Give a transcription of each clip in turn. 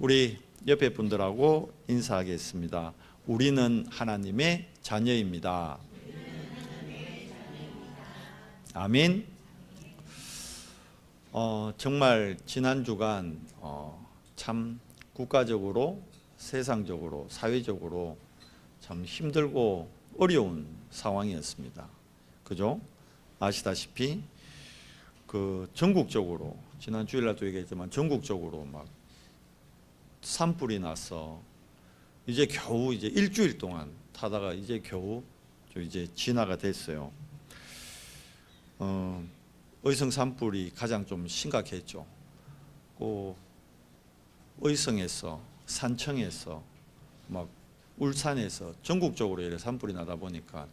우리 옆에 분들하고 인사하겠습니다. 우리는 하나님의 자녀입니다. 아멘. 정말 지난 주간 참 국가적으로, 세상적으로, 사회적으로 참 힘들고 어려운 상황이었습니다. 그죠? 아시다시피 전국적으로, 지난 주일날도 얘기했지만 전국적으로 막 산불이 나서 이제 겨우 일주일 동안 타다가 이제 겨우 진화가 됐어요. 의성 산불이 가장 좀 심각했죠. 의성에서, 산청에서, 막 울산에서 전국적으로 이렇게 산불이 나다 보니까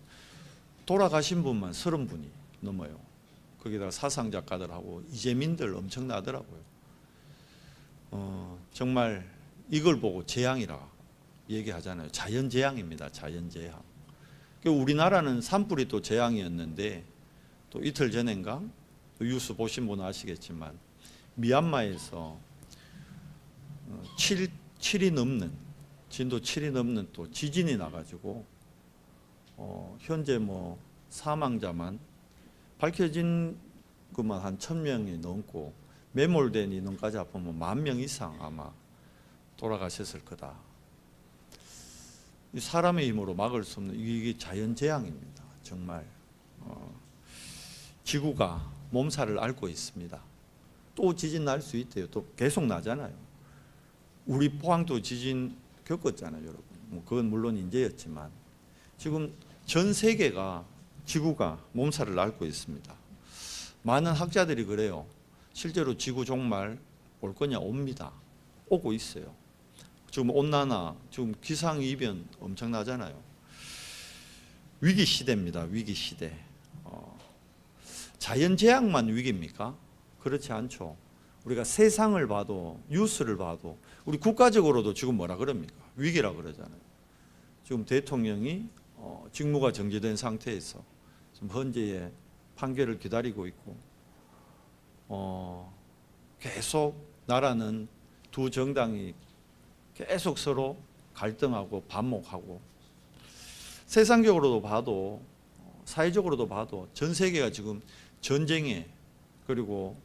돌아가신 분만 30분이 넘어요. 거기다가 사상작가들하고 이재민들 엄청나더라고요. 정말 이걸 보고 재앙이라 얘기하잖아요. 자연재앙입니다. 자연재앙. 우리나라는 산불이 또 재앙이었는데, 또 이틀 전인가 뉴스 보신 분은 아시겠지만 미얀마에서 7이 넘는, 진도 7이 넘는 또 지진이 나가지고 현재 사망자만 밝혀진 것만 한 1000명이 넘고 매몰된 인원까지 합하면 10,000명 이상 아마 돌아가셨을 거다. 사람의 힘으로 막을 수 없는 이게 자연재앙입니다. 정말 지구가 몸살을 앓고 있습니다. 또 지진 날 수 있대요. 또 계속 나잖아요. 우리 포항도 지진 겪었잖아요, 여러분. 그건 물론 인재였지만 지금 전 세계가, 지구가 몸살을 앓고 있습니다. 많은 학자들이 그래요. 실제로 지구 종말 올 거냐? 옵니다. 오고 있어요. 지금 온난화, 지금 기상이변 엄청나잖아요. 위기 시대입니다. 위기 시대. 자연재앙만 위기입니까? 그렇지 않죠. 우리가 세상을 봐도, 뉴스를 봐도, 우리 국가적으로도 지금 뭐라 그럽니까? 위기라 그러잖아요. 지금 대통령이 직무가 정지된 상태에서 지금 헌재의 판결을 기다리고 있고, 계속 나라는 두 정당이 계속 서로 갈등하고 반목하고, 세상적으로도 봐도, 사회적으로도 봐도 전 세계가 지금 전쟁에, 그리고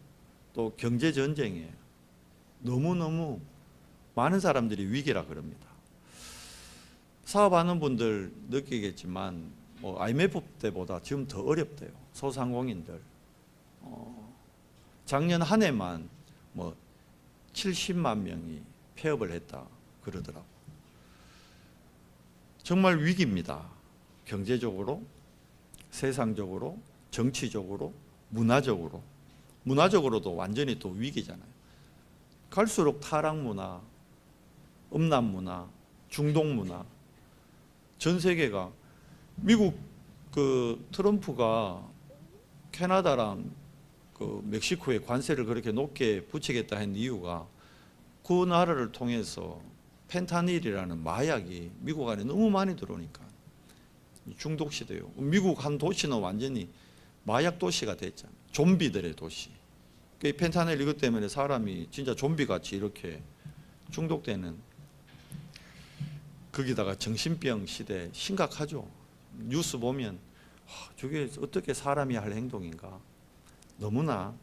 또 경제전쟁에 너무너무 많은 사람들이 위기라 그럽니다. 사업하는 분들 느끼겠지만 IMF 때보다 지금 더 어렵대요. 소상공인들. 작년 한 해만 70만 명이 폐업을 했다 그러더라고요. 정말 위기입니다. 경제적으로, 세상적으로, 정치적으로, 문화적으로. 문화적으로도 완전히 또 위기잖아요. 갈수록 타락문화, 음란문화, 중동문화, 전 세계가, 미국 트럼프가 캐나다랑 멕시코에 관세를 그렇게 높게 붙이겠다 한 이유가 그 나라를 통해서 펜타닐이라는 마약이 미국 안에 너무 많이 들어오니까 중독 시대요. 미국 한 도시는 완전히 마약 도시가 됐잖아요. 좀비들의 도시. 이 펜타닐 이것 때문에 사람이 진짜 좀비같이 이렇게 중독되는, 거기다가 정신병 시대 심각하죠. 뉴스 보면 저게 어떻게 사람이 할 행동인가. 너무나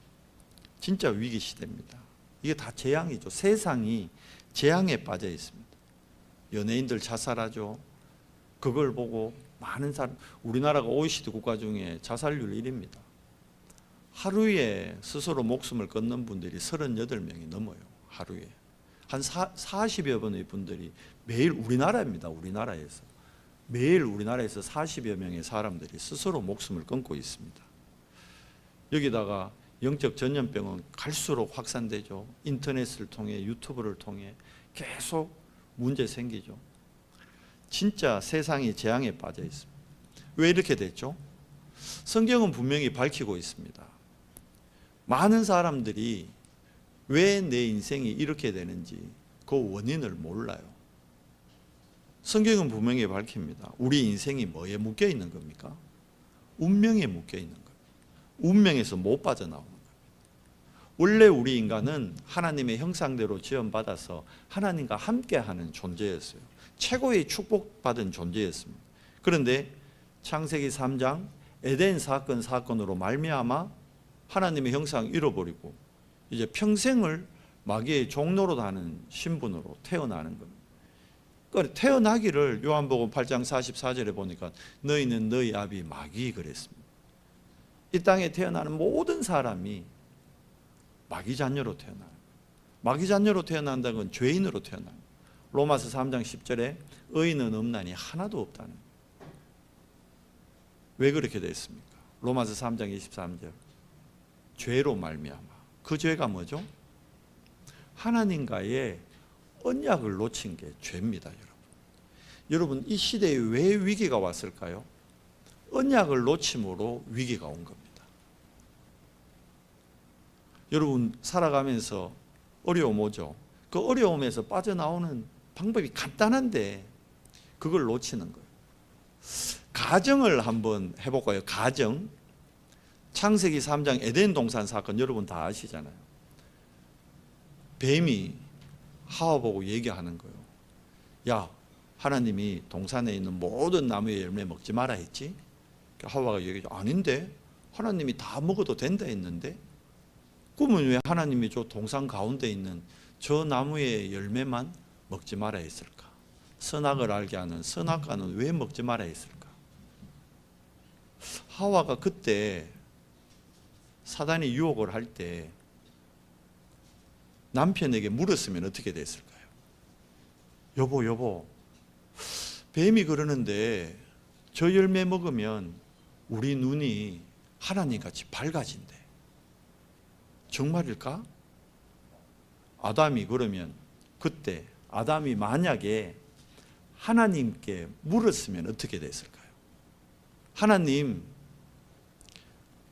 진짜 위기 시대입니다. 이게 다 재앙이죠. 세상이 재앙에 빠져 있습니다. 연예인들 자살하죠. 그걸 보고 많은 사람, 우리나라가 OECD 국가 중에 자살률 1위입니다. 하루에 스스로 목숨을 끊는 분들이 38명이 넘어요. 하루에. 한 40여 번의 분들이 매일, 우리나라입니다. 우리나라에서. 매일 우리나라에서 40여 명의 사람들이 스스로 목숨을 끊고 있습니다. 여기다가 영적 전염병은 갈수록 확산되죠. 인터넷을 통해, 유튜브를 통해 계속 문제 생기죠. 진짜 세상이 재앙에 빠져 있습니다. 왜 이렇게 됐죠? 성경은 분명히 밝히고 있습니다. 많은 사람들이 왜 내 인생이 이렇게 되는지 그 원인을 몰라요. 성경은 분명히 밝힙니다. 우리 인생이 뭐에 묶여 있는 겁니까? 운명에 묶여 있는 겁니다. 운명에서 못 빠져나오는 겁니다. 원래 우리 인간은 하나님의 형상대로 지음받아서 하나님과 함께하는 존재였어요. 최고의 축복받은 존재였습니다. 그런데 창세기 3장 에덴 사건으로 말미암아 하나님의 형상 잃어버리고 이제 평생을 마귀의 종노릇 하는 신분으로 태어나는 겁니다. 그러니까 태어나기를 요한복음 8장 44절에 보니까 너희는 너희 아비 마귀 그랬습니다. 이 땅에 태어나는 모든 사람이 마귀 자녀로 태어나는 거예요. 마귀 자녀로 태어난다는 건 죄인으로 태어나는 거예요. 로마서 3장 10절에 의인은 없나니 하나도 없다는 거예요. 왜 그렇게 됐습니까? 로마서 3장 23절 죄로 말미암아. 그 죄가 뭐죠? 하나님과의 언약을 놓친 게 죄입니다. 여러분 이 시대에 왜 위기가 왔을까요? 언약을 놓침으로 위기가 온 겁니다. 여러분 살아가면서 어려움 오죠. 그 어려움에서 빠져나오는 방법이 간단한데 그걸 놓치는 거예요. 가정을 한번 해볼까요? 가정. 창세기 3장 에덴 동산 사건 여러분 다 아시잖아요. 뱀이 하와 보고 얘기하는 거예요. 야, 하나님이 동산에 있는 모든 나무의 열매 먹지 마라 했지? 하와가 얘기하죠. 아닌데 하나님이 다 먹어도 된다 했는데 그러면 왜 하나님이 저 동산 가운데 있는 저 나무의 열매만 먹지 마라 했을까? 선악을 알게 하는 선악과는 왜 먹지 마라 했을까? 하와가 그때 사단이 유혹을 할 때 남편에게 물었으면 어떻게 됐을까요? 여보 뱀이 그러는데 저 열매 먹으면 우리 눈이 하나님같이 밝아진대. 정말일까? 아담이 그러면 그때 아담이 만약에 하나님께 물었으면 어떻게 됐을까요? 하나님,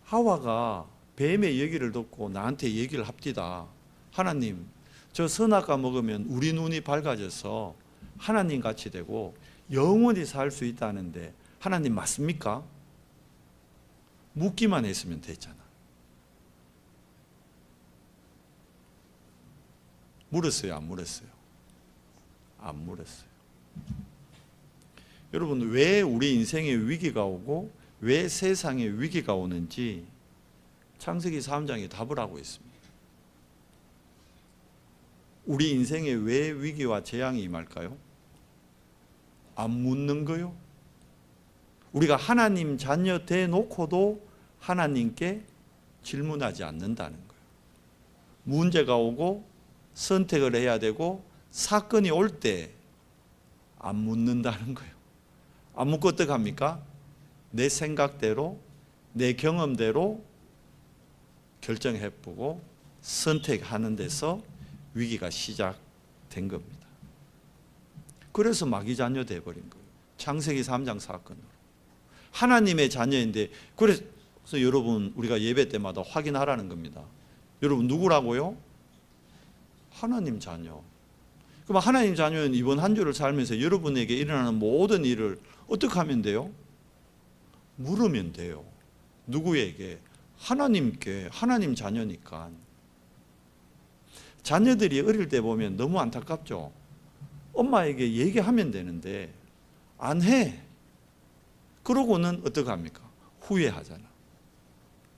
하와가 뱀의 얘기를 듣고 나한테 얘기를 합디다. 하나님, 저 선악과 먹으면 우리 눈이 밝아져서 하나님같이 되고 영원히 살 수 있다는데 하나님 맞습니까? 묻기만 했으면 됐잖아. 물었어요? 안 물었어요? 안 물었어요. 여러분 왜 우리 인생에 위기가 오고 왜 세상에 위기가 오는지 창세기 3장이 답을 하고 있습니다. 우리 인생에 왜 위기와 재앙이 임할까요? 안 묻는 거요. 우리가 하나님 자녀 대놓고도 하나님께 질문하지 않는다는 거예요. 문제가 오고 선택을 해야 되고 사건이 올 때 안 묻는다는 거예요. 안 묻고 어떻게 합니까? 내 생각대로 내 경험대로 결정해보고 선택하는 데서 위기가 시작된 겁니다. 그래서 마귀 자녀 돼버린 거예요. 창세기 3장 사건으로. 하나님의 자녀인데 그래서 여러분 우리가 예배 때마다 확인하라는 겁니다. 여러분 누구라고요? 하나님 자녀. 그럼 하나님 자녀는 이번 한 주를 살면서 여러분에게 일어나는 모든 일을 어떻게 하면 돼요? 물으면 돼요. 누구에게? 하나님께. 하나님 자녀니까. 자녀들이 어릴 때 보면 너무 안타깝죠. 엄마에게 얘기하면 되는데 안 해. 그러고는 어떻게 합니까? 후회하잖아.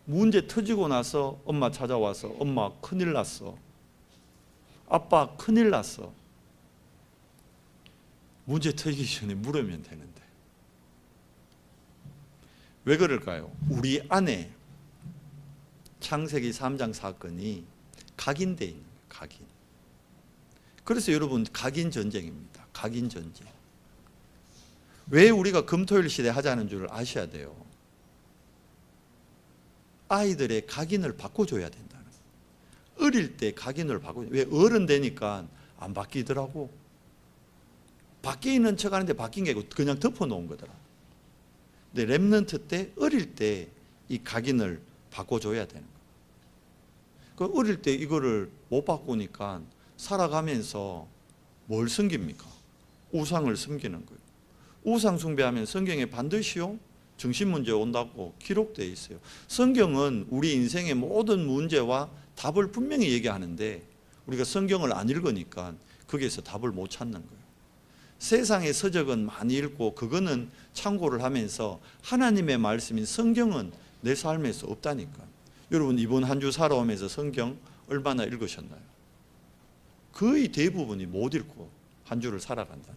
문제 터지고 나서 엄마 찾아와서 엄마 큰일 났어. 아빠 큰일 났어. 문제 터지기 전에 물으면 되는데 왜 그럴까요? 우리 안에 창세기 3장 사건이 각인되어 있는 거예요. 각인. 그래서 여러분 각인 전쟁입니다. 각인 전쟁. 왜 우리가 금토일 시대 하자는 줄 아셔야 돼요. 아이들의 각인을 바꿔줘야 된다는 거예요. 어릴 때 각인을 바꿔. 왜 어른 되니까 안 바뀌더라고. 바뀌어 있는 척 하는데 바뀐 게 아니고 그냥 덮어놓은 거더라. 근데 렘넌트 때 어릴 때 이 각인을 바꿔줘야 되는 거예요. 그 어릴 때 이거를 못 바꾸니까 살아가면서 뭘 섬깁니까? 우상을 섬기는 거예요. 우상 숭배하면 성경에 반드시요 정신 문제 온다고 기록되어 있어요. 성경은 우리 인생의 모든 문제와 답을 분명히 얘기하는데 우리가 성경을 안 읽으니까 거기에서 답을 못 찾는 거예요. 세상의 서적은 많이 읽고 그거는 참고를 하면서 하나님의 말씀인 성경은 내 삶에서 없다니까. 여러분 이번 한 주 살아오면서 성경 얼마나 읽으셨나요? 거의 대부분이 못 읽고 한 주를 살아간다.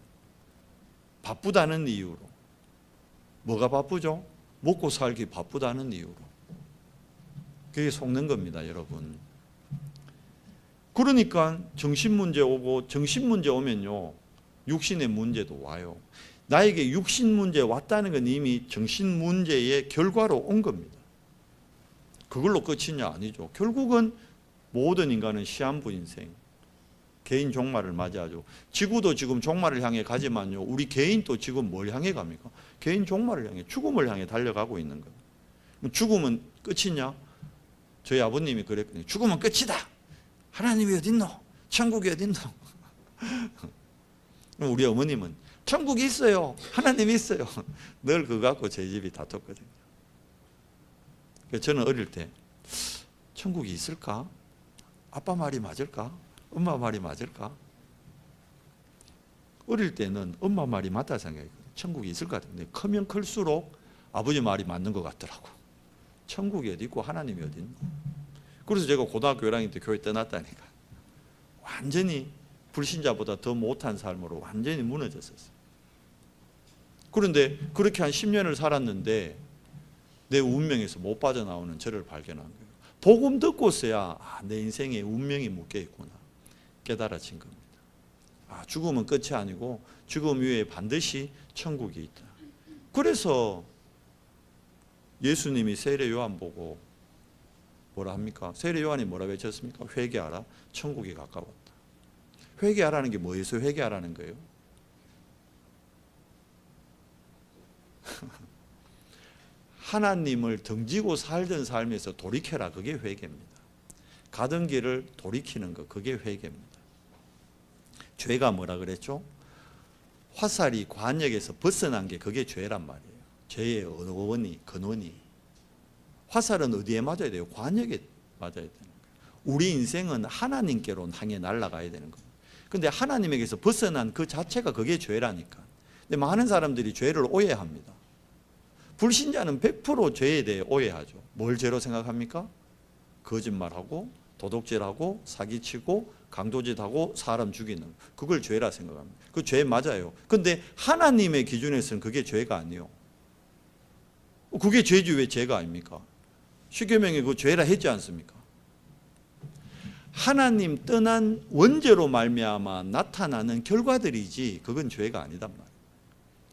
바쁘다는 이유로. 뭐가 바쁘죠? 먹고 살기 바쁘다는 이유로. 그게 속는 겁니다, 여러분. 그러니까 정신문제 오고, 정신문제 오면요 육신의 문제도 와요. 나에게 육신 문제 왔다는 건 이미 정신 문제의 결과로 온 겁니다. 그걸로 끝이냐? 아니죠. 결국은 모든 인간은 시한부 인생, 개인 종말을 맞이하죠. 지구도 지금 종말을 향해 가지만요, 우리 개인도 지금 뭘 향해 갑니까? 개인 종말을 향해, 죽음을 향해 달려가고 있는 거예요. 죽음은 끝이냐? 저희 아버님이 그랬거든요. 죽음은 끝이다. 하나님이 어딨노? 천국이 어딨노? 우리 어머님은 천국이 있어요. 하나님이 있어요. 늘 그거 갖고 저희 집이 다퉜거든요. 저는 어릴 때 천국이 있을까? 아빠 말이 맞을까? 엄마 말이 맞을까? 어릴 때는 엄마 말이 맞다 생각했거든요. 천국이 있을 것 같은데 크면 클수록 아버지 말이 맞는 것 같더라고. 천국이 어디 있고 하나님이 어디 있노? 그래서 제가 고등학교 1학년 때 교회 떠났다니까. 완전히 불신자보다 더 못한 삶으로 완전히 무너졌었어요. 그런데 그렇게 한 10년을 살았는데 내 운명에서 못 빠져나오는 저를 발견한 거예요. 복음 듣고서야 내 인생에 운명이 묶여 있구나 깨달아진 겁니다. 죽음은 끝이 아니고 죽음 위에 반드시 천국이 있다. 그래서 예수님이 세례 요한 보고 뭐라 합니까? 세례 요한이 뭐라 외쳤습니까? 회개하라, 천국이 가까웠다. 회개하라는 게 뭐에서 회개하라는 거예요? 하나님을 등지고 살던 삶에서 돌이켜라. 그게 회개입니다. 가던 길을 돌이키는 거, 그게 회개입니다. 죄가 뭐라 그랬죠? 화살이 관역에서 벗어난 게 그게 죄란 말이에요. 죄의 어원이, 근원이. 화살은 어디에 맞아야 돼요? 관역에 맞아야 되는 거예요. 우리 인생은 하나님께로 향해 날아가야 되는 거예요. 근데 하나님에게서 벗어난 그 자체가 그게 죄라니까. 근데 많은 사람들이 죄를 오해합니다. 불신자는 100% 죄에 대해 오해하죠. 뭘 죄로 생각합니까? 거짓말하고 도둑질하고 사기치고 강도짓하고 사람 죽이는, 그걸 죄라 생각합니다. 그 죄 맞아요. 근데 하나님의 기준에서는 그게 죄가 아니에요. 그게 죄지 왜 죄가 아닙니까? 십계명에 그 죄라 했지 않습니까? 하나님 떠난 원죄로 말미암아 나타나는 결과들이지 그건 죄가 아니단 말이에요.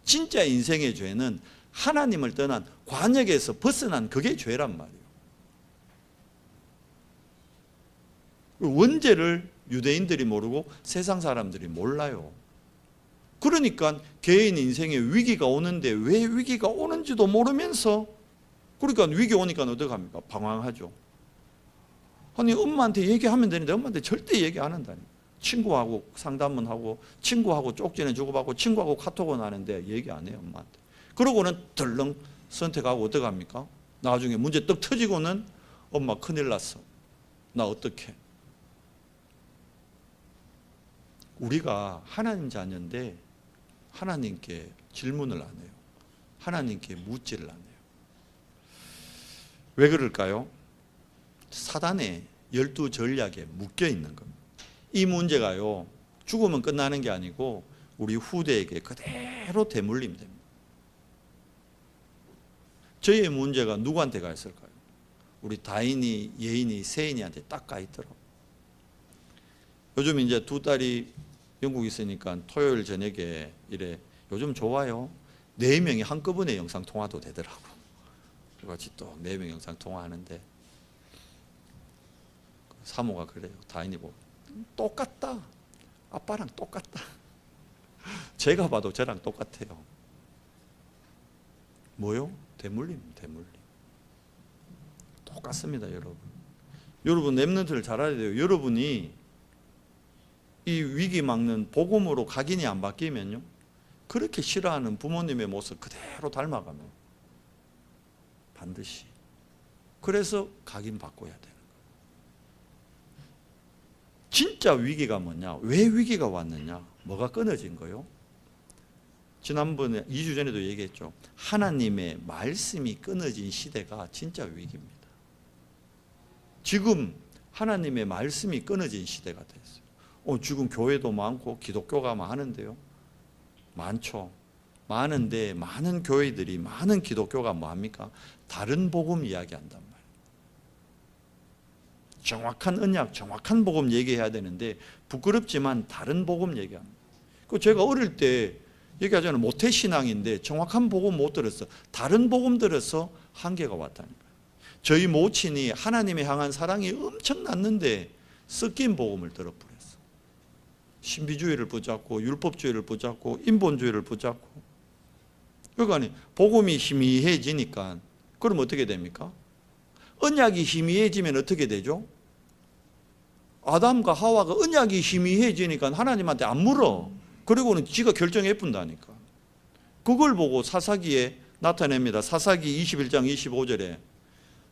진짜 인생의 죄는 하나님을 떠난 관역에서 벗어난 그게 죄란 말이에요. 원죄를 유대인들이 모르고 세상 사람들이 몰라요. 그러니까 개인 인생에 위기가 오는데 왜 위기가 오는지도 모르면서, 그러니까 위기 오니까 어떡합니까? 방황하죠. 아니 엄마한테 얘기하면 되는데 엄마한테 절대 얘기 안 한다니까. 친구하고 상담은 하고 친구하고 쪽지는 주고받고 친구하고 카톡은 하는데 얘기 안 해요, 엄마한테. 그러고는 덜렁 선택하고 어떡합니까? 나중에 문제 떡 터지고는 엄마 큰일 났어. 나 어떡해? 우리가 하나님 자녀인데 하나님께 질문을 안 해요. 하나님께 묻지를 않아요. 왜 그럴까요? 사단의 12전략에 묶여 있는 겁니다. 이 문제가요, 죽으면 끝나는 게 아니고 우리 후대에게 그대로 대물림 됩니다. 저희의 문제가 누구한테 가 있을까요? 우리 다인이, 예인이, 세인이한테 딱 가 있더라고요. 요즘 이제 두 딸이 영국에 있으니까 토요일 저녁에 이래 요즘 좋아요. 4명이 한꺼번에 영상 통화도 되더라고. 같이 또 4명 영상 통화하는데 사모가 그래요. 다인이 보고 똑같다. 아빠랑 똑같다. 제가 봐도 저랑 똑같아요. 뭐요? 대물림, 대물림. 똑같습니다, 여러분. 여러분 랩런트를 잘 알아야 돼요. 여러분이 이 위기 막는 복음으로 각인이 안 바뀌면요, 그렇게 싫어하는 부모님의 모습 그대로 닮아가면 반드시. 그래서 각인 바꿔야 되는 거예요. 진짜 위기가 뭐냐? 왜 위기가 왔느냐? 뭐가 끊어진 거요? 지난번에 2주 전에도 얘기했죠. 하나님의 말씀이 끊어진 시대가 진짜 위기입니다. 지금 하나님의 말씀이 끊어진 시대가 됐어요. 지금 교회도 많고 기독교가 많은데요. 많죠. 많은데 많은 교회들이, 많은 기독교가 뭐합니까? 다른 복음 이야기한단 말이에요. 정확한 언약, 정확한 복음 얘기해야 되는데 부끄럽지만 다른 복음 얘기합니다. 제가 어릴 때 얘기하자면 모태신앙인데 정확한 복음 못 들었어. 다른 복음 들어서 한계가 왔다니까요. 저희 모친이 하나님에 향한 사랑이 엄청났는데 섞인 복음을 들어버렸어. 신비주의를 붙잡고 율법주의를 붙잡고 인본주의를 붙잡고. 그러니까 복음이 희미해지니까 그럼 어떻게 됩니까? 언약이 희미해지면 어떻게 되죠? 아담과 하와가 언약이 희미해지니까 하나님한테 안 물어. 그리고는 지가 결정해 본다니까. 그걸 보고 사사기에 나타냅니다. 사사기 21장 25절에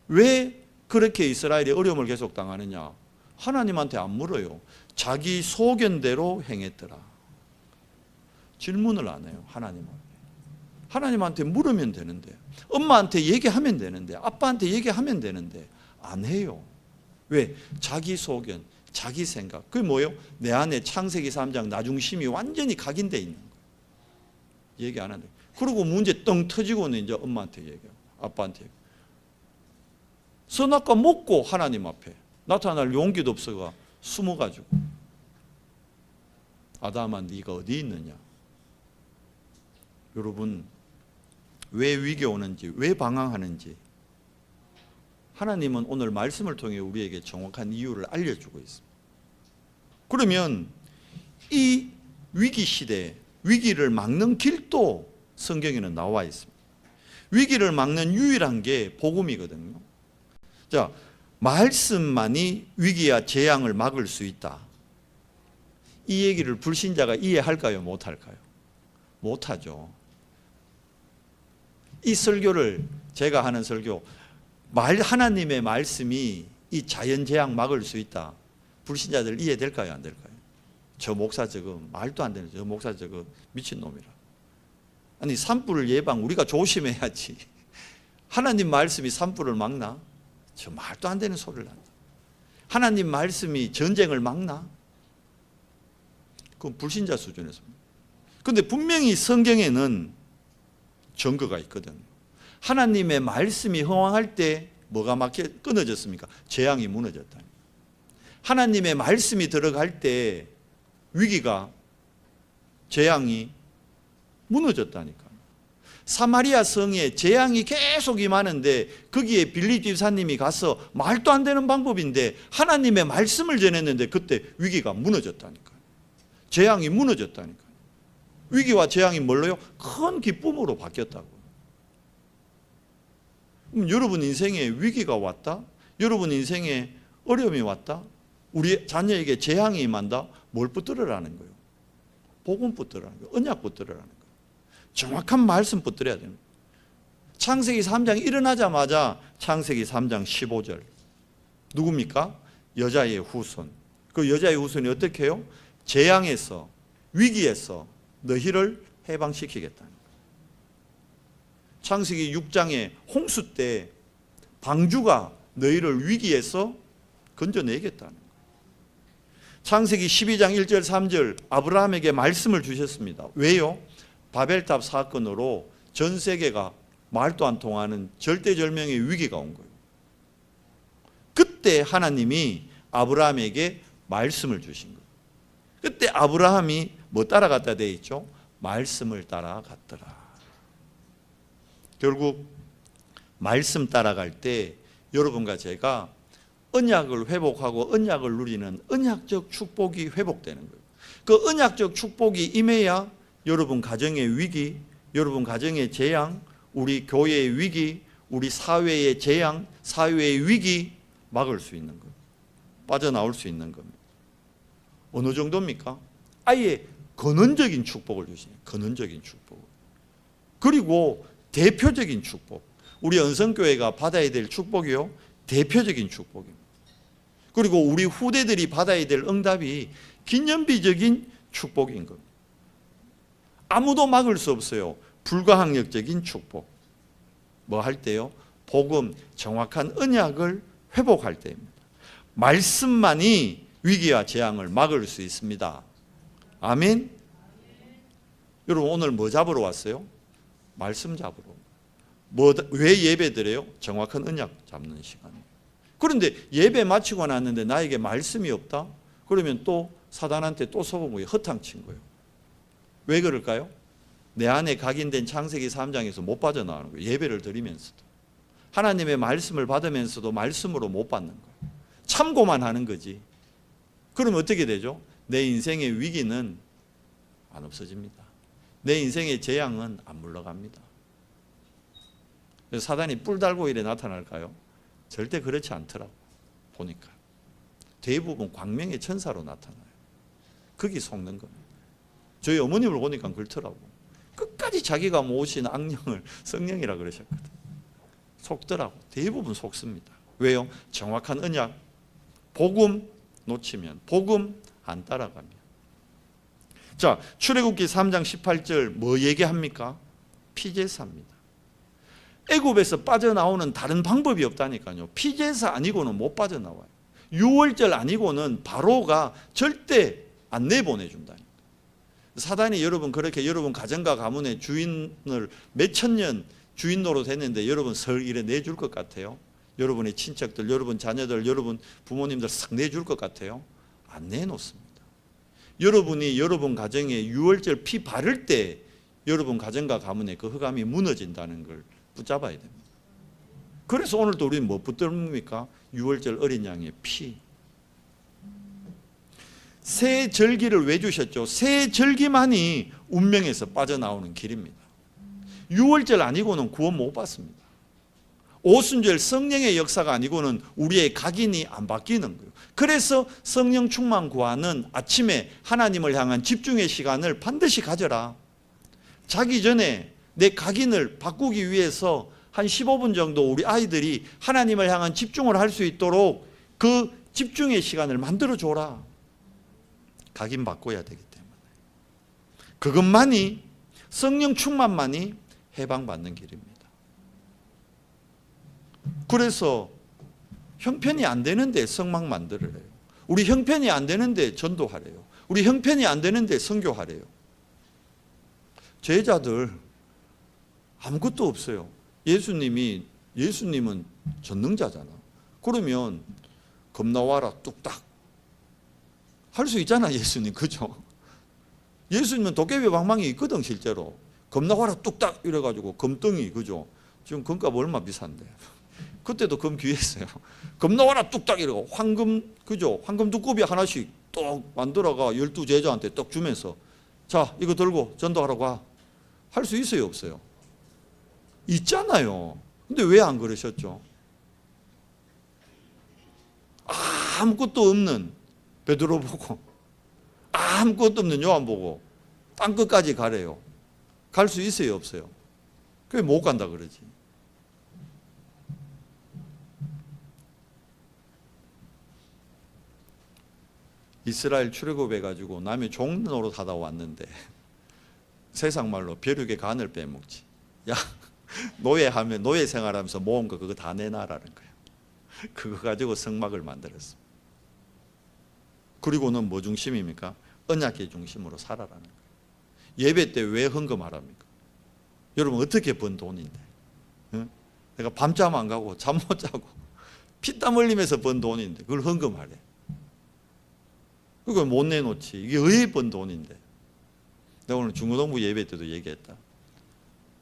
왜 그렇게 이스라엘이 어려움을 계속 당하느냐? 하나님한테 안 물어요. 자기 소견대로 행했더라. 질문을 안 해요. 하나님한테 물으면 되는데, 엄마한테 얘기하면 되는데, 아빠한테 얘기하면 되는데 안 해요. 왜? 자기 소견, 자기 생각. 그게 뭐예요? 내 안에 창세기 3장 나중심이 완전히 각인되어 있는 거예요. 얘기 안 하는데. 그리고 문제 떵 터지고는 이제 엄마한테 얘기하고 아빠한테 얘기하고. 선악과 먹고 하나님 앞에 나타날 용기도 없어가 숨어가지고 아담아 네가 어디 있느냐? 여러분, 왜 위기 오는지, 왜 방황하는지 하나님은 오늘 말씀을 통해 우리에게 정확한 이유를 알려주고 있습니다. 그러면 이 위기 시대, 위기를 막는 길도 성경에는 나와 있습니다. 위기를 막는 유일한 게 복음이거든요. 자, 말씀만이 위기와 재앙을 막을 수 있다. 이 얘기를 불신자가 이해할까요? 못할까요? 못하죠. 이 설교를, 제가 하는 설교, 하나님의 말씀이 이 자연재앙 막을 수 있다. 불신자들 이해될까요? 안 될까요? 저 목사 저거 말도 안 되는, 저 목사 저거 미친놈이라. 아니, 산불을 예방 우리가 조심해야지. 하나님 말씀이 산불을 막나? 저 말도 안 되는 소리를 한다. 하나님 말씀이 전쟁을 막나? 그건 불신자 수준에서입니다. 그런데 분명히 성경에는 증거가 있거든요. 하나님의 말씀이 허황할 때 뭐가 끊어졌습니까? 재앙이 무너졌다. 하나님의 말씀이 들어갈 때 위기가, 재앙이 무너졌다니까. 사마리아 성에 재앙이 계속 임하는데 거기에 빌립 집사님이 가서 말도 안 되는 방법인데 하나님의 말씀을 전했는데 그때 위기가 무너졌다니까. 재앙이 무너졌다니까. 위기와 재앙이 뭘로요? 큰 기쁨으로 바뀌었다고. 그럼 여러분 인생에 위기가 왔다? 여러분 인생에 어려움이 왔다? 우리 자녀에게 재앙이 임한다? 뭘 붙들으라는 거예요? 복음 붙들으라는 거예요. 언약 붙들으라는 거예요. 정확한 말씀 붙들어야 됩니다. 창세기 3장 일어나자마자 창세기 3장 15절 누굽니까? 여자의 후손. 그 여자의 후손이 어떻게 해요? 재앙에서, 위기에서 너희를 해방시키겠다는 거예요. 창세기 6장에 홍수 때 방주가 너희를 위기에서 건져내겠다는 거예요. 창세기 12장 1절 3절 아브라함에게 말씀을 주셨습니다. 왜요? 바벨탑 사건으로 전 세계가 말도 안 통하는 절대절명의 위기가 온 거예요. 그때 하나님이 아브라함에게 말씀을 주신 거예요. 그때 아브라함이 뭐 따라갔다 돼 있죠? 말씀을 따라갔더라. 결국 말씀 따라갈 때 여러분과 제가 언약을 회복하고 언약을 누리는 언약적 축복이 회복되는 거예요. 그 언약적 축복이 임해야 여러분 가정의 위기, 여러분 가정의 재앙, 우리 교회의 위기, 우리 사회의 재앙, 사회의 위기 막을 수 있는 거예요. 빠져나올 수 있는 겁니다. 어느 정도입니까? 아예 근원적인 축복을 주시네요. 근원적인 축복. 그리고 대표적인 축복. 우리 은성교회가 받아야 될 축복이요. 대표적인 축복입니다. 그리고 우리 후대들이 받아야 될 응답이 기념비적인 축복인 겁니다. 아무도 막을 수 없어요. 불가항력적인 축복. 뭐 할 때요? 복음, 정확한 언약을 회복할 때입니다. 말씀만이 위기와 재앙을 막을 수 있습니다. 아멘. 여러분 오늘 뭐 잡으러 왔어요? 말씀 잡으러. 왜 예배 드려요? 정확한 언약 잡는 시간이에요. 그런데 예배 마치고 났는데 나에게 말씀이 없다? 그러면 또 사단한테 또 속은 거예요. 허탕친 거예요. 왜 그럴까요? 내 안에 각인된 창세기 3장에서 못 빠져나가는 거예요. 예배를 드리면서도. 하나님의 말씀을 받으면서도 말씀으로 못 받는 거예요. 참고만 하는 거지. 그러면 어떻게 되죠? 내 인생의 위기는 안 없어집니다. 내 인생의 재앙은 안 물러갑니다. 그래서 사단이 뿔 달고 이래 나타날까요? 절대 그렇지 않더라고. 보니까 대부분 광명의 천사로 나타나요. 거기 속는 겁니다. 저희 어머님을 보니까 그렇더라고. 끝까지 자기가 모신 악령을 성령이라 그러셨거든. 속더라고. 대부분 속습니다. 왜요? 정확한 언약, 복음 놓치면, 복음 안 따라가면. 자, 출애굽기 3장 18절 뭐 얘기합니까? 피제사입니다. 애굽에서 빠져나오는 다른 방법이 없다니까요. 피제사 아니고는 못 빠져나와요. 유월절 아니고는 바로가 절대 안 내보내준다니까. 사단이 여러분 그렇게 여러분 가정과 가문의 주인을 몇천 년 주인 노릇 했는데 여러분 설 이래 내줄 것 같아요? 여러분의 친척들, 여러분 자녀들, 여러분 부모님들 싹 내줄 것 같아요? 안 내놓습니다. 여러분이 여러분 가정에 유월절 피 바를 때 여러분 가정과 가문의 그 흑암이 무너진다는 걸 붙잡아야 됩니다. 그래서 오늘도 우리는 뭐 붙듭니까? 유월절 어린 양의 피. 새 절기를 왜 주셨죠? 새 절기만이 운명에서 빠져나오는 길입니다. 유월절 아니고는 구원 못 받습니다. 오순절 성령의 역사가 아니고는 우리의 각인이 안 바뀌는 거예요. 그래서 성령 충만 구하는 아침에 하나님을 향한 집중의 시간을 반드시 가져라. 자기 전에 내 각인을 바꾸기 위해서 한 15분 정도 우리 아이들이 하나님을 향한 집중을 할 수 있도록 그 집중의 시간을 만들어 줘라. 각인 바꿔야 되기 때문에. 그것만이 성령 충만만이 해방받는 길입니다. 그래서 형편이 안 되는데 성막 만들으래요. 우리 형편이 안 되는데 전도하래요. 우리 형편이 안 되는데 선교하래요. 제자들 아무것도 없어요. 예수님은 전능자잖아. 그러면 겁나 와라 뚝딱 할 수 있잖아. 예수님 그죠? 예수님은 도깨비 방망이 있거든. 실제로 겁나 와라 뚝딱 이래가지고 금덩이 그죠? 지금 금값 얼마 비싼데 그때도 금 귀했어요. 겁나 와라 뚝딱 이러고 황금 그죠? 황금 두꺼비 하나씩 똑 만들어가 12제자한테 떡 주면서 자 이거 들고 전도하라고 와. 할 수 있어요 없어요? 있잖아요. 근데 왜 안 그러셨죠? 아무것도 없는 베드로 보고 아무것도 없는 요한 보고 땅끝까지 가래요. 갈 수 있어요 없어요? 그게 못 간다 그러지. 이스라엘 출애굽해가지고 남의 종 노릇 하다 왔는데 세상 말로 벼룩의 간을 빼먹지. 야 노예하면 노예 생활하면서 모은 거 그거 다 내놔라는 거예요. 그거 가지고 성막을 만들었어. 그리고는 뭐 중심입니까? 언약의 중심으로 살아라는 거예요. 예배 때 왜 헌금하랍니까? 여러분 어떻게 번 돈인데? 응? 내가 밤잠 안 가고 잠 못 자고 피땀 흘리면서 번 돈인데 그걸 헌금하래. 그걸 못 내놓지. 이게 왜 번 돈인데? 내가 오늘 중고등부 예배 때도 얘기했다.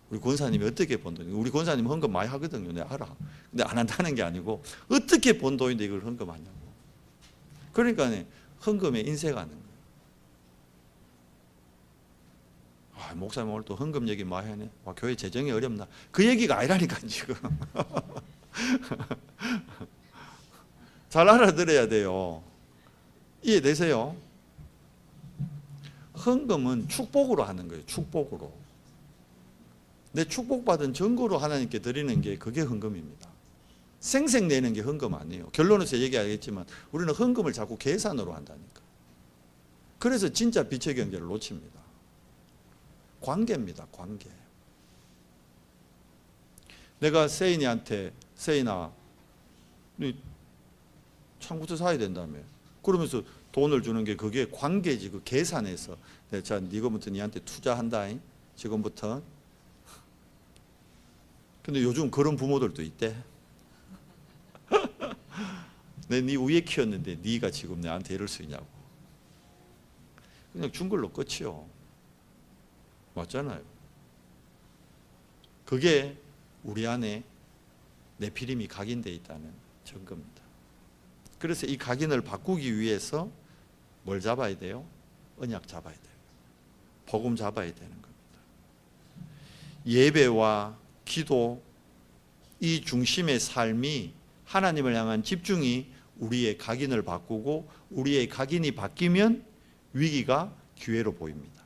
우리 권사님이 어떻게 번 돈인데? 우리 권사님 헌금 많이 하거든요. 내가 알아. 근데 안 한다는 게 아니고 어떻게 번 돈인데 이걸 헌금하냐고. 그러니까 헌금에 인색하는 거예요. 목사님 오늘 또 헌금 얘기 많이 하네. 교회 재정이 어렵나? 그 얘기가 아니라니까 지금. 잘 알아들어야 돼요. 이해되세요? 헌금은 축복으로 하는 거예요. 축복으로. 내 축복받은 증거로 하나님께 드리는 게 그게 헌금입니다. 생색내는 게 헌금 아니에요. 결론에서 얘기하겠지만 우리는 헌금을 자꾸 계산으로 한다니까. 그래서 진짜 빛의 경제를 놓칩니다. 관계입니다. 관계. 내가 세인이한테 세인아 네 창부터 사야 된다며. 그러면서 돈을 주는 게 그게 관계지. 그 계산해서 자 이거부터 니한테 투자한다. 지금부터. 근데 요즘 그런 부모들도 있대. 내 네 위에 키웠는데 네가 지금 나한테 이럴 수 있냐고. 그냥 준 걸로 끝이요. 맞잖아요. 그게 우리 안에 네피림이 각인되어 있다는 증거입니다. 그래서 이 각인을 바꾸기 위해서 뭘 잡아야 돼요? 언약 잡아야 돼요. 복음 잡아야 되는 겁니다. 예배와 기도 이 중심의 삶이 하나님을 향한 집중이 우리의 각인을 바꾸고 우리의 각인이 바뀌면 위기가 기회로 보입니다.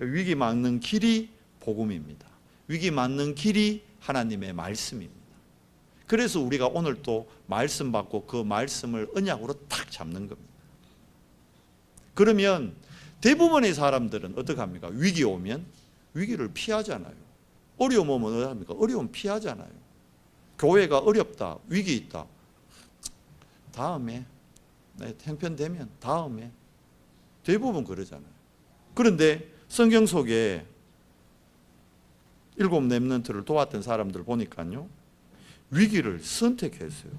위기 막는 길이 복음입니다. 위기 막는 길이 하나님의 말씀입니다. 그래서 우리가 오늘 또 말씀 받고 그 말씀을 언약으로 탁 잡는 겁니다. 그러면 대부분의 사람들은 어떻게 합니까? 위기 오면 위기를 피하잖아요. 어려움 오면 어떻게 합니까? 어려움 피하잖아요. 교회가 어렵다, 위기 있다. 다음에, 형편되면 다음에. 대부분 그러잖아요. 그런데 성경 속에 7 렘넌트를 도왔던 사람들 보니까요. 위기를 선택했어요.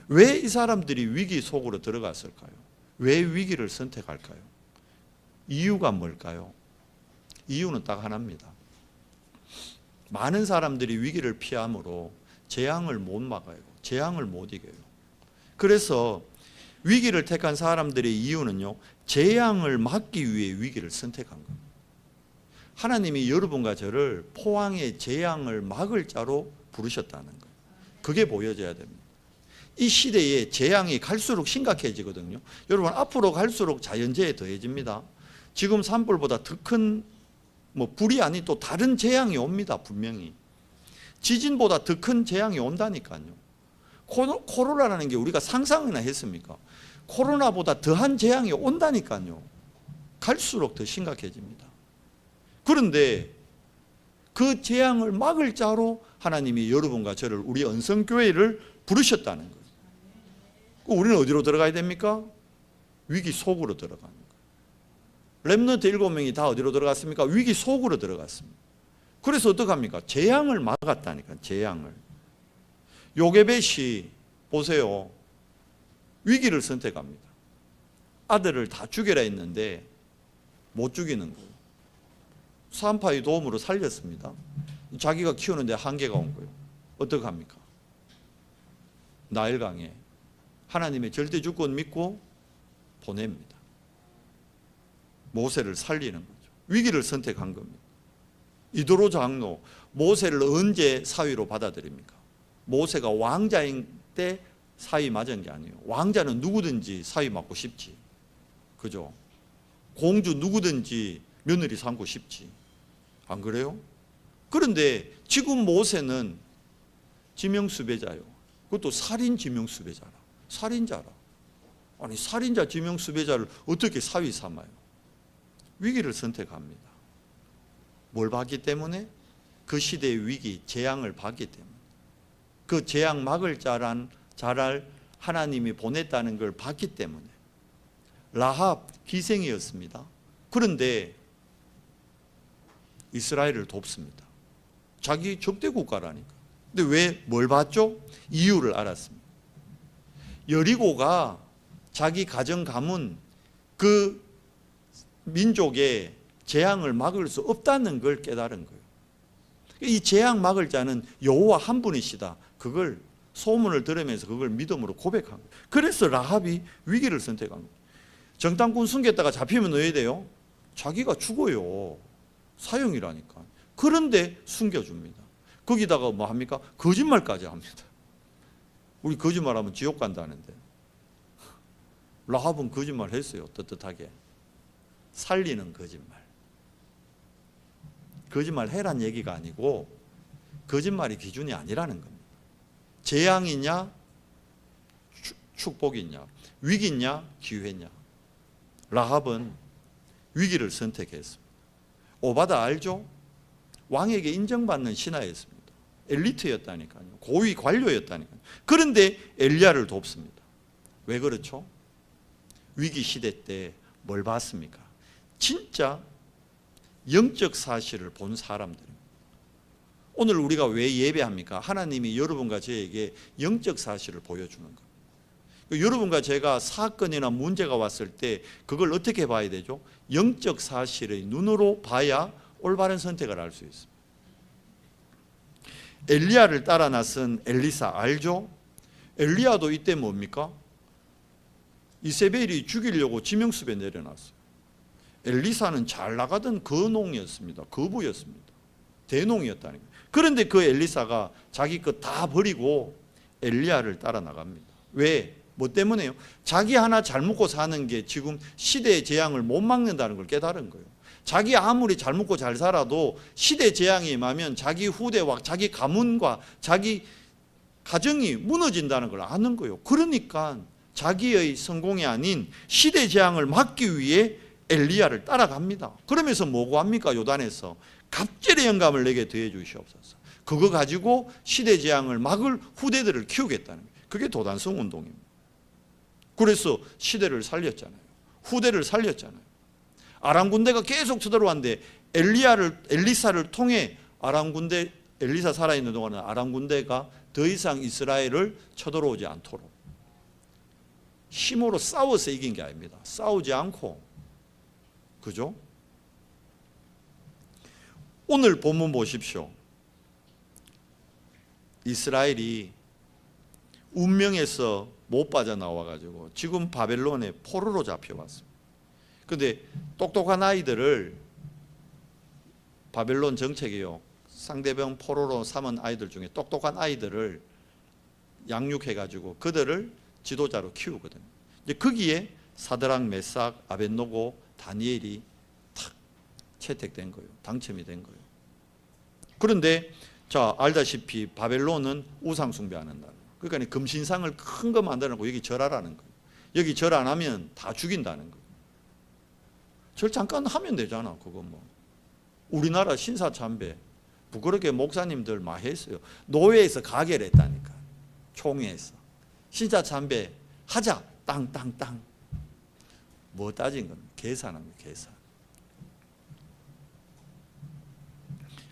왜 이 사람들이 위기 속으로 들어갔을까요? 왜 위기를 선택할까요? 이유가 뭘까요? 이유는 딱 하나입니다. 많은 사람들이 위기를 피함으로 재앙을 못 막아요. 재앙을 못 이겨요. 그래서 위기를 택한 사람들의 이유는요. 재앙을 막기 위해 위기를 선택한 겁니다. 하나님이 여러분과 저를 포항의 재앙을 막을 자로 부르셨다는 거예요. 그게 보여져야 됩니다. 이 시대에 재앙이 갈수록 심각해지거든요. 여러분 앞으로 갈수록 자연재해 더해집니다. 지금 산불보다 더 큰 불이 아닌 또 다른 재앙이 옵니다. 분명히. 지진보다 더 큰 재앙이 온다니까요. 코로나라는 게 우리가 상상이나 했습니까? 코로나보다 더한 재앙이 온다니까요. 갈수록 더 심각해집니다. 그런데 그 재앙을 막을 자로 하나님이 여러분과 저를 우리 언성교회를 부르셨다는 거예요. 우리는 어디로 들어가야 됩니까? 위기 속으로 들어가는 거예요. 렘넌트 7명이 다 어디로 들어갔습니까? 위기 속으로 들어갔습니다. 그래서 어떡합니까? 재앙을 막았다니까. 재앙을. 요게벳이 보세요. 위기를 선택합니다. 아들을 다 죽여라 했는데 못 죽이는 거예요. 사한파의 도움으로 살렸습니다. 자기가 키우는데 한계가 온 거예요. 어떻게 합니까? 나일강에 하나님의 절대 주권 믿고 보냅니다. 모세를 살리는 거죠. 위기를 선택한 겁니다. 이도로 장로, 모세를 언제 사위로 받아들입니까? 모세가 왕자인 때 사위 맞은 게 아니에요. 왕자는 누구든지 사위 맞고 싶지. 그죠? 공주 누구든지 며느리 삼고 싶지. 안 그래요? 그런데 지금 모세는 지명수배자요. 그것도 살인 지명수배자라. 살인자라. 아니 살인자 지명수배자를 어떻게 사위 삼아요? 위기를 선택합니다. 뭘 봤기 때문에? 그 시대의 위기, 재앙을 봤기 때문에. 그 재앙 막을 자랄 하나님이 보냈다는 걸 봤기 때문에. 라합 기생이었습니다. 그런데 이스라엘을 돕습니다. 자기 적대 국가라니까. 근데 왜 뭘 봤죠? 이유를 알았습니다. 여리고가 자기 가정 가문 그 민족의 재앙을 막을 수 없다는 걸 깨달은 거예요. 이 재앙 막을 자는 여호와 한 분이시다. 그걸 소문을 들으면서 그걸 믿음으로 고백한 거예요. 그래서 라합이 위기를 선택한 거예요. 정탐꾼 숨겼다가 잡히면 어떻게 돼요? 자기가 죽어요. 사형이라니까. 그런데 숨겨줍니다. 거기다가 뭐 합니까? 거짓말까지 합니다. 우리 거짓말하면 지옥 간다는데 라합은 거짓말 했어요. 떳떳하게. 살리는 거짓말. 거짓말 해란 얘기가 아니고 거짓말이 기준이 아니라는 겁니다. 재앙이냐 축복이냐, 위기냐 기회냐. 라합은 위기를 선택했습니다. 오바다 알죠? 왕에게 인정받는 신하였습니다. 엘리트였다니까요. 고위 관료였다니까요. 그런데 엘리야를 돕습니다. 왜 그렇죠? 위기 시대 때 뭘 봤습니까? 진짜 영적 사실을 본 사람들입니다. 오늘 우리가 왜 예배합니까? 하나님이 여러분과 저에게 영적 사실을 보여주는 거예요. 여러분과 제가 사건이나 문제가 왔을 때 그걸 어떻게 봐야 되죠? 영적 사실의 눈으로 봐야 올바른 선택을 할 수 있습니다. 엘리야를 따라 나선 엘리사 알죠? 엘리야도 이때 뭡니까? 이세벨이 죽이려고 지명숲에 내려놨어요. 엘리사는 잘 나가던 거농이었습니다. 거부였습니다. 대농이었다는 거예요. 그런데 그 엘리사가 자기 것 다 버리고 엘리야를 따라 나갑니다. 왜? 뭐 때문에요? 자기 하나 잘 먹고 사는 게 지금 시대의 재앙을 못 막는다는 걸 깨달은 거예요. 자기 아무리 잘 먹고 잘 살아도 시대 재앙이 임하면 자기 후대와 자기 가문과 자기 가정이 무너진다는 걸 아는 거예요. 그러니까 자기의 성공이 아닌 시대 재앙을 막기 위해 엘리야를 따라갑니다. 그러면서 뭐고 합니까? 요단에서 갑절의 영감을 내게 더해 주시옵소서. 그거 가지고 시대 재앙을 막을 후대들을 키우겠다는 거예요. 그게 도단성 운동입니다. 그래서 시대를 살렸잖아요. 후대를 살렸잖아요. 아람 군대가 계속 쳐들어왔는데 엘리사를 통해 아람 군대, 엘리사 살아있는 동안은 아람 군대가 더 이상 이스라엘을 쳐들어오지 않도록 힘으로 싸워서 이긴 게 아닙니다. 싸우지 않고, 그죠? 오늘 본문 보십시오. 이스라엘이 운명에서 못 빠져나와가지고 지금 바벨론의 포로로 잡혀왔습니다. 그런데 똑똑한 아이들을, 바벨론 정책이요, 상대방 포로로 삼은 아이들 중에 똑똑한 아이들을 양육해가지고 그들을 지도자로 키우거든요. 이제 거기에 사드락, 메삭, 아벳노고, 다니엘이 탁 채택된 거예요. 당첨이 된 거예요. 그런데 자, 알다시피 바벨론은 우상 숭배하는 나라. 그러니까 금신상을 큰 거 만들어놓고 여기 절하라는 거예요. 여기 절 안 하면 다 죽인다는 거예요. 절 잠깐 하면 되잖아. 그거 뭐. 우리나라 신사참배 부끄럽게 목사님들 많이 했어요. 노예에서 가결했다니까. 총회에서. 신사참배 하자. 땅땅땅. 뭐 따진 겁니까? 계산합니다. 계산.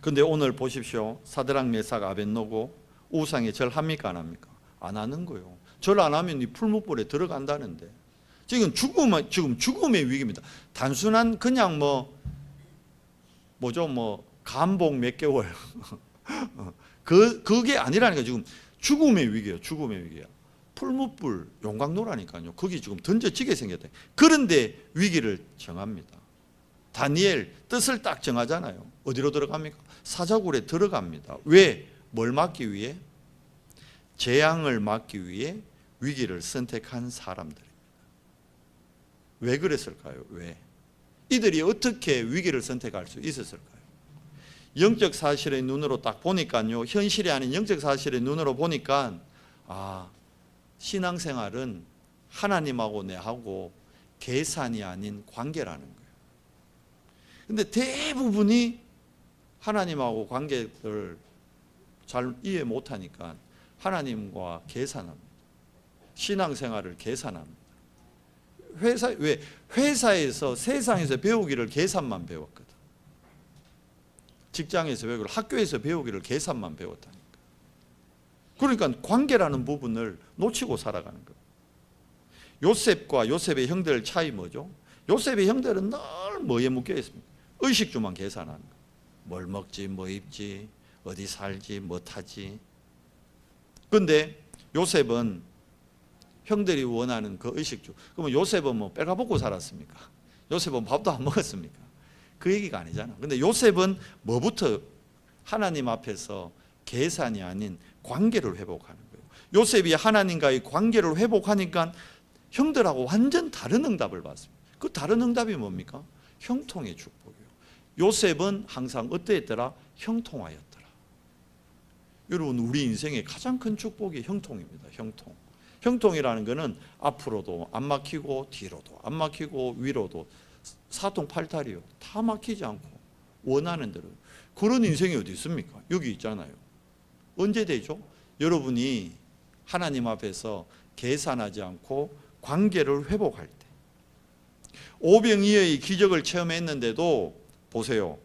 그런데 오늘 보십시오. 사드락, 메삭, 아벳노고 우상에 절합니까? 안 합니까? 안 하는 거예요. 절 안 하면 이 풀무불에 들어간다는데. 지금 죽음의 위기입니다. 단순한 그냥 감복 몇 개월 그게 아니라니까. 지금 죽음의 위기예요. 죽음의 위기야. 풀무불 용광로라니까요. 거기 지금 던져지게 생겼다. 그런데 위기를 정합니다. 다니엘 뜻을 딱 정하잖아요. 어디로 들어갑니까? 사자굴에 들어갑니다. 왜? 뭘 막기 위해? 재앙을 막기 위해 위기를 선택한 사람들입니다. 왜 그랬을까요? 왜? 이들이 어떻게 위기를 선택할 수 있었을까요? 영적 사실의 눈으로 딱 보니까요, 현실이 아닌 영적 사실의 눈으로 보니까 신앙생활은 하나님하고 내하고 계산이 아닌 관계라는 거예요. 근데 대부분이 하나님하고 관계를 잘 이해 못하니까 하나님과 계산합니다. 신앙생활을 계산합니다. 회사에서 세상에서 배우기를 계산만 배웠거든. 직장에서 배우기를, 학교에서 배우기를 계산만 배웠다니까. 그러니까 관계라는 부분을 놓치고 살아가는 거예요. 요셉과 요셉의 형들 차이 뭐죠? 요셉의 형들은 늘 뭐에 묶여 있습니다. 의식주만 계산하는 거예요. 뭘 먹지, 뭐 입지, 어디 살지, 뭐 타지. 그런데 요셉은 형들이 원하는 그 의식주. 그러면 요셉은 뭐 빼가벗고 살았습니까? 요셉은 밥도 안 먹었습니까? 그 얘기가 아니잖아. 근데 요셉은 뭐부터 하나님 앞에서 계산이 아닌 관계를 회복하는 거예요. 요셉이 하나님과의 관계를 회복하니까 형들하고 완전 다른 응답을 받습니다. 그 다른 응답이 뭡니까? 형통의 축복이에요. 요셉은 항상 어떠했더라? 형통하였더라. 여러분, 우리 인생의 가장 큰 축복이 형통입니다. 형통이라는 것은 앞으로도 안 막히고 뒤로도 안 막히고 위로도 사통팔달이요, 다 막히지 않고 원하는 대로. 그런 인생이 어디 있습니까? 여기 있잖아요. 언제 되죠? 여러분이 하나님 앞에서 계산하지 않고 관계를 회복할 때. 오병이어의 기적을 체험했는데도 보세요,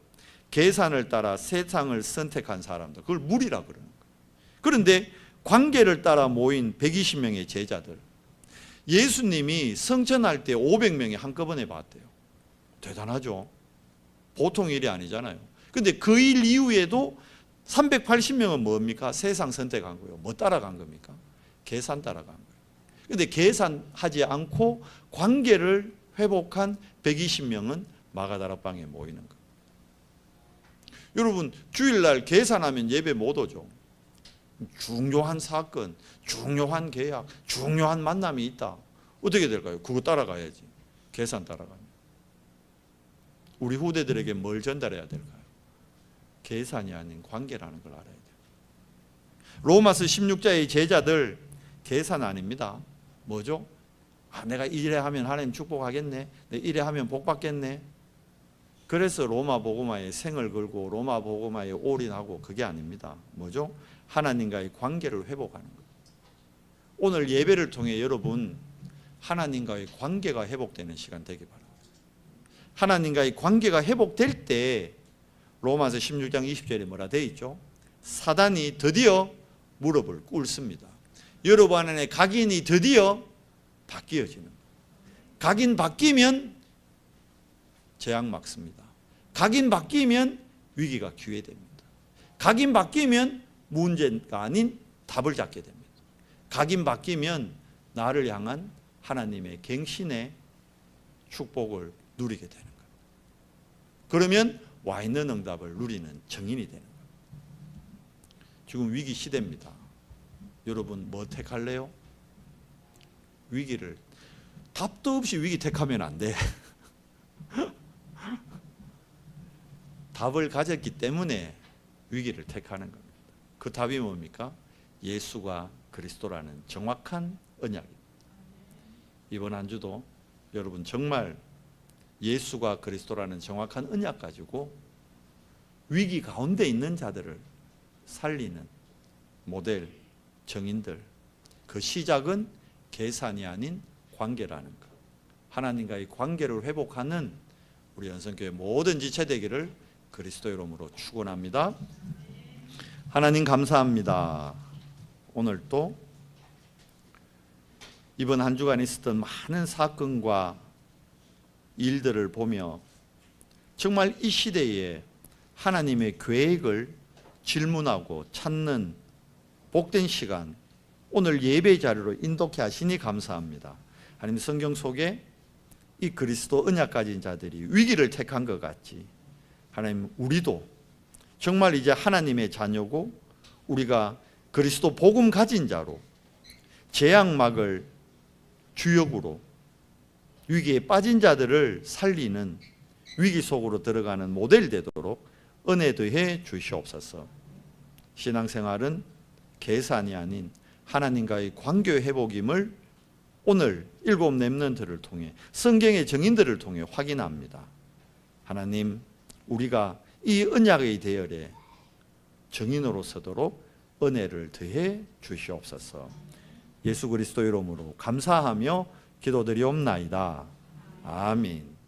계산을 따라 세상을 선택한 사람들, 그걸 무리라 그러는 거예요. 그런데 관계를 따라 모인 120명의 제자들, 예수님이 성천할 때 500명이 한꺼번에 봤대요. 대단하죠? 보통 일이 아니잖아요. 근데 그 일 이후에도 380명은 뭡니까? 세상 선택한 거예요. 뭐 따라간 겁니까? 계산 따라간 거예요. 근데 계산하지 않고 관계를 회복한 120명은 마가다락방에 모이는 거예요. 여러분, 주일날 계산하면 예배 못 오죠. 중요한 사건, 중요한 계약, 중요한 만남이 있다. 어떻게 될까요? 그거 따라가야지. 계산 따라가면. 우리 후대들에게 뭘 전달해야 될까요? 계산이 아닌 관계라는 걸 알아야 돼요. 로마서 16자의 제자들, 계산 아닙니다. 뭐죠? 내가 이래 하면 하나님 축복하겠네, 내가 이래 하면 복 받겠네. 그래서 로마 복음화에 생을 걸고 로마 복음화에 올인하고, 그게 아닙니다. 뭐죠? 하나님과의 관계를 회복하는 거예요. 오늘 예배를 통해 여러분, 하나님과의 관계가 회복되는 시간 되기 바랍니다. 하나님과의 관계가 회복될 때 로마서 16장 20절에 뭐라 되어 있죠? 사단이 드디어 무릎을 꿇습니다. 여러분 안에 각인이 드디어 바뀌어지는 거예요. 각인 바뀌면 재앙 막습니다. 각인 바뀌면 위기가 기회됩니다. 각인 바뀌면 문제가 아닌 답을 잡게 됩니다. 각인 바뀌면 나를 향한 하나님의 갱신의 축복을 누리게 되는 거예요. 그러면 와 있는 응답을 누리는 증인이 되는 거예요. 지금 위기 시대입니다. 여러분, 뭐 택할래요? 위기를, 답도 없이 위기 택하면 안 돼. 답을 가졌기 때문에 위기를 택하는 겁니다. 그 답이 뭡니까? 예수가 그리스도라는 정확한 언약입니다. 이번 한 주도 여러분 정말 예수가 그리스도라는 정확한 언약 가지고 위기 가운데 있는 자들을 살리는 모델, 정인들, 그 시작은 계산이 아닌 관계라는 것. 하나님과의 관계를 회복하는 우리 연선교회 모든 지체 되기를 그리스도의 이름으로 축원합니다. 하나님 감사합니다. 오늘 또 이번 한 주간 있었던 많은 사건과 일들을 보며 정말 이 시대에 하나님의 계획을 질문하고 찾는 복된 시간, 오늘 예배 자료로 인도케 하시니 감사합니다. 하나님, 성경 속에 이 그리스도 언약 가진 자들이 위기를 택한 것 같이 하나님, 우리도 정말 이제 하나님의 자녀고 우리가 그리스도 복음 가진 자로 재앙막을 주역으로 위기에 빠진 자들을 살리는, 위기 속으로 들어가는 모델 되도록 은혜 더해 주시옵소서. 신앙생활은 계산이 아닌 하나님과의 관계 회복임을 오늘 7 렘넌트를 통해, 성경의 증인들을 통해 확인합니다. 하나님, 우리가 이 언약의 대열에 증인으로 서도록 은혜를 더해 주시옵소서. 예수 그리스도 이름으로 감사하며 기도드리옵나이다. 아멘.